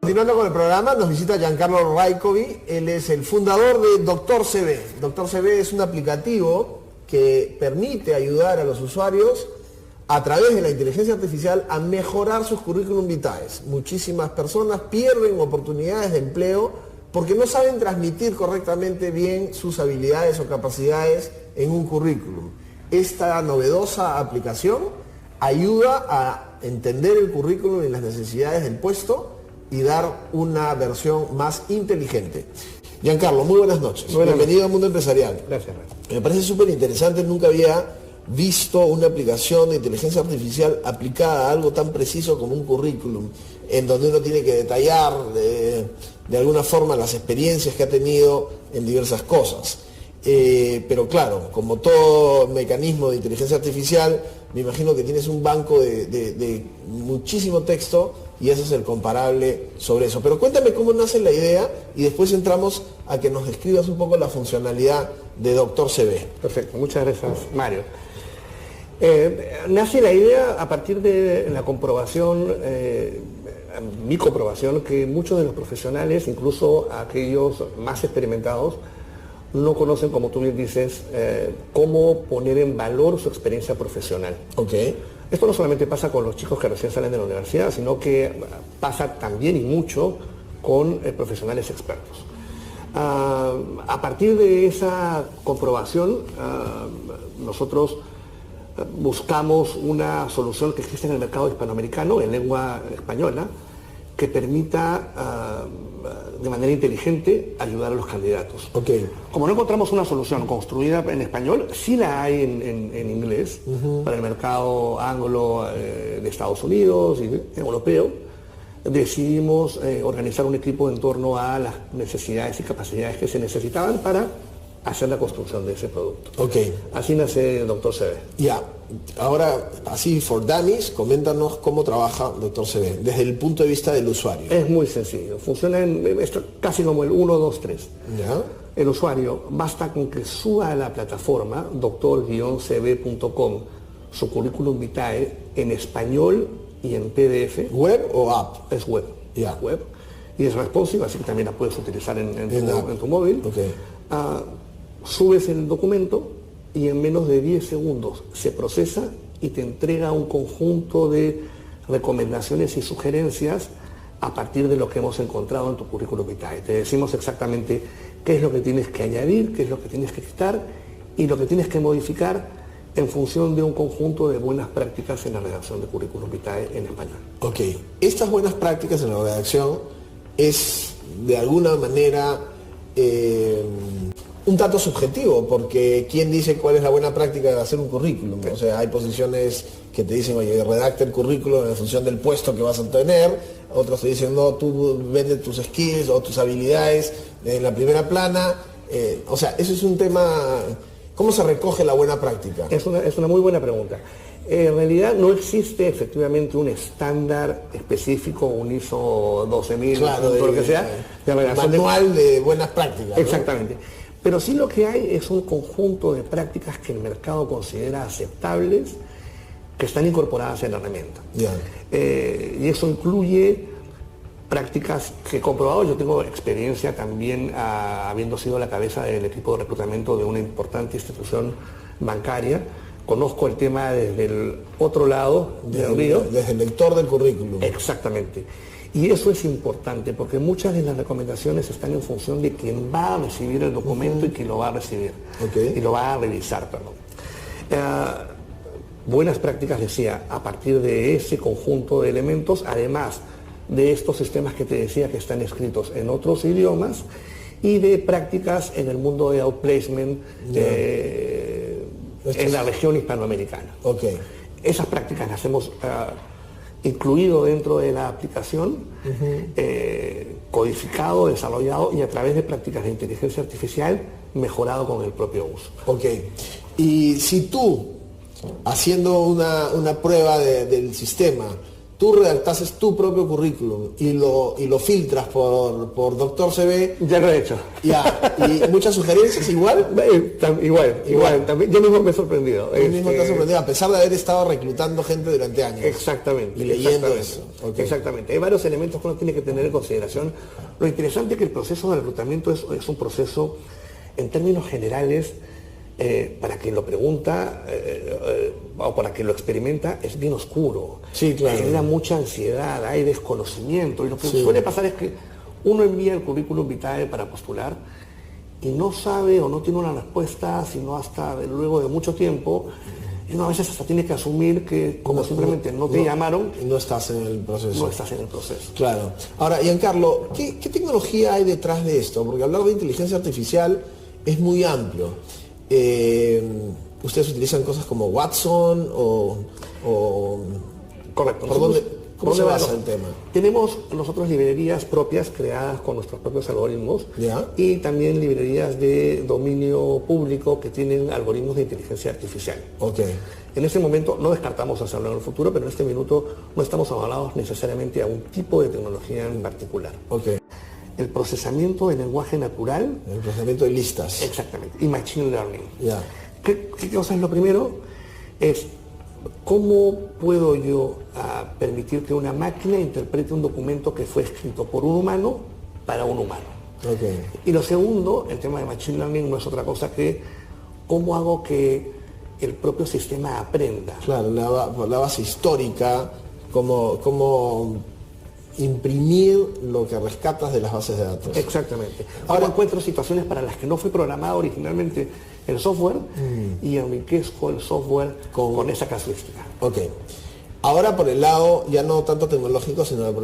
Continuando con el programa, nos visita Giancarlo Raikovi. Él es el fundador de Doctor CV. Doctor CV es un aplicativo que permite ayudar a los usuarios a través de la inteligencia artificial a mejorar sus currículum vitae. Muchísimas personas pierden oportunidades de empleo porque no saben transmitir correctamente bien sus habilidades o capacidades en un currículum. Esta novedosa aplicación ayuda a entender el currículum y las necesidades del puesto y dar una versión más inteligente. Giancarlo, muy buenas noches. Bienvenido al Mundo Empresarial. Gracias. Me parece súper interesante, nunca había visto una aplicación de inteligencia artificial aplicada a algo tan preciso como un currículum, en donde uno tiene que detallar de alguna forma las experiencias que ha tenido en diversas cosas. Pero claro, como todo mecanismo de inteligencia artificial, me imagino que tienes un banco de muchísimo texto y ese es el comparable sobre eso. Pero cuéntame cómo nace la idea y después entramos a que nos describas un poco la funcionalidad de Doctor CV. Perfecto, muchas gracias, Mario. Nace la idea a partir de la comprobación, mi comprobación, que muchos de los profesionales, incluso aquellos más experimentados, no conocen, como tú bien dices, cómo poner en valor su experiencia profesional. Okay. Esto no solamente pasa con los chicos que recién salen de la universidad, sino que pasa también y mucho con profesionales expertos. A partir de esa comprobación, nosotros buscamos una solución que existe en el mercado hispanoamericano, en lengua española, que permita de manera inteligente ayudar a los candidatos. Okay. Como no encontramos una solución construida en español, sí la hay en inglés, para el mercado anglo de Estados Unidos y europeo, decidimos organizar un equipo en torno a las necesidades y capacidades que se necesitaban para hacer la construcción de ese producto. Okay. Así nace Doctor CV. Ya, ahora, así for dummies, coméntanos cómo trabaja Doctor CV, desde el punto de vista del usuario. Es muy sencillo, funciona casi como el 1, 2, 3. ¿Ya? El usuario basta con que suba a la plataforma doctor-cv.com su currículum vitae en español y en PDF. ¿Web o app? Es web. Ya. Web. Y es responsive, así que también la puedes utilizar en tu móvil. Okay. Subes el documento y en menos de 10 segundos se procesa y te entrega un conjunto de recomendaciones y sugerencias a partir de lo que hemos encontrado en tu currículum vitae. Te decimos exactamente qué es lo que tienes que añadir, qué es lo que tienes que quitar y lo que tienes que modificar en función de un conjunto de buenas prácticas en la redacción de currículum vitae en español. Ok, estas buenas prácticas en la redacción es de alguna manera un tanto subjetivo, porque ¿quién dice cuál es la buena práctica de hacer un currículum? O sea, hay posiciones que te dicen, oye, redacta el currículum en función del puesto que vas a tener, otros te dicen, no, tú vende tus skills o tus habilidades en la primera plana. O sea, eso es un tema, ¿cómo se recoge la buena práctica? Es una muy buena pregunta. En realidad no existe efectivamente un estándar específico, un ISO 12000, claro, lo que sea, de redacción manual de buenas prácticas, ¿no? Exactamente. Pero sí lo que hay es un conjunto de prácticas que el mercado considera aceptables, que están incorporadas en la herramienta. Yeah. Y eso incluye prácticas que he comprobado. Yo tengo experiencia también habiendo sido la cabeza del equipo de reclutamiento de una importante institución bancaria. Conozco el tema desde el otro lado del río. Desde el lector del currículum. Exactamente. Y eso es importante porque muchas de las recomendaciones están en función de quien va a recibir el documento y quien lo va a recibir. Okay. Y lo va a revisar, perdón. Buenas prácticas, decía, a partir de ese conjunto de elementos, además de estos sistemas que te decía que están escritos en otros idiomas y de prácticas en el mundo de outplacement en la región hispanoamericana. Okay. Esas prácticas las hemos incluido dentro de la aplicación, codificado, desarrollado y a través de prácticas de inteligencia artificial mejorado con el propio uso. Ok. Y si tú, haciendo una prueba del sistema, tú redactases tu propio currículum y lo filtras por Doctor CB. Ya lo he hecho. Ya, y muchas sugerencias igual. Igual. También, yo mismo me he sorprendido. Tú mismo te has sorprendido, a pesar de haber estado reclutando gente durante años. Exactamente. Y leyendo eso. Okay. Exactamente. Hay varios elementos que uno tiene que tener en consideración. Lo interesante es que el proceso de reclutamiento es un proceso, en términos generales, para quien lo pregunta o para quien lo experimenta, es bien oscuro. Sí, claro. Genera mucha ansiedad, hay desconocimiento. Y lo que suele pasar es que uno envía el currículum vitae para postular y no sabe o no tiene una respuesta, sino hasta luego de mucho tiempo. Y uno a veces hasta tiene que asumir que como simplemente no te llamaron, no estás en el proceso. No estás en el proceso. Claro. Ahora, Giancarlo, ¿qué tecnología hay detrás de esto? Porque hablar de inteligencia artificial es muy amplio. ¿Ustedes utilizan cosas como Watson o correcto? ¿Cómo se basa el tema? Tenemos nosotros librerías propias creadas con nuestros propios algoritmos. ¿Ya? Y también librerías de dominio público que tienen algoritmos de inteligencia artificial. Okay. En este momento no descartamos hacerlo en el futuro, pero en este minuto no estamos avalados necesariamente a un tipo de tecnología en particular. Okay. El procesamiento de lenguaje natural. El procesamiento de listas. Exactamente. Y Machine Learning. Ya. ¿Qué cosa es lo primero? Es cómo puedo yo permitir que una máquina interprete un documento que fue escrito por un humano para un humano. Okay. Y lo segundo, el tema de Machine Learning no es otra cosa que cómo hago que el propio sistema aprenda. Claro, la base histórica, cómo imprimir lo que rescatas de las bases de datos. Exactamente. Ahora encuentro situaciones para las que no fue programado originalmente el software y enriquezco el software con esa casuística. Ok. Ahora por el lado ya no tanto tecnológico, sino por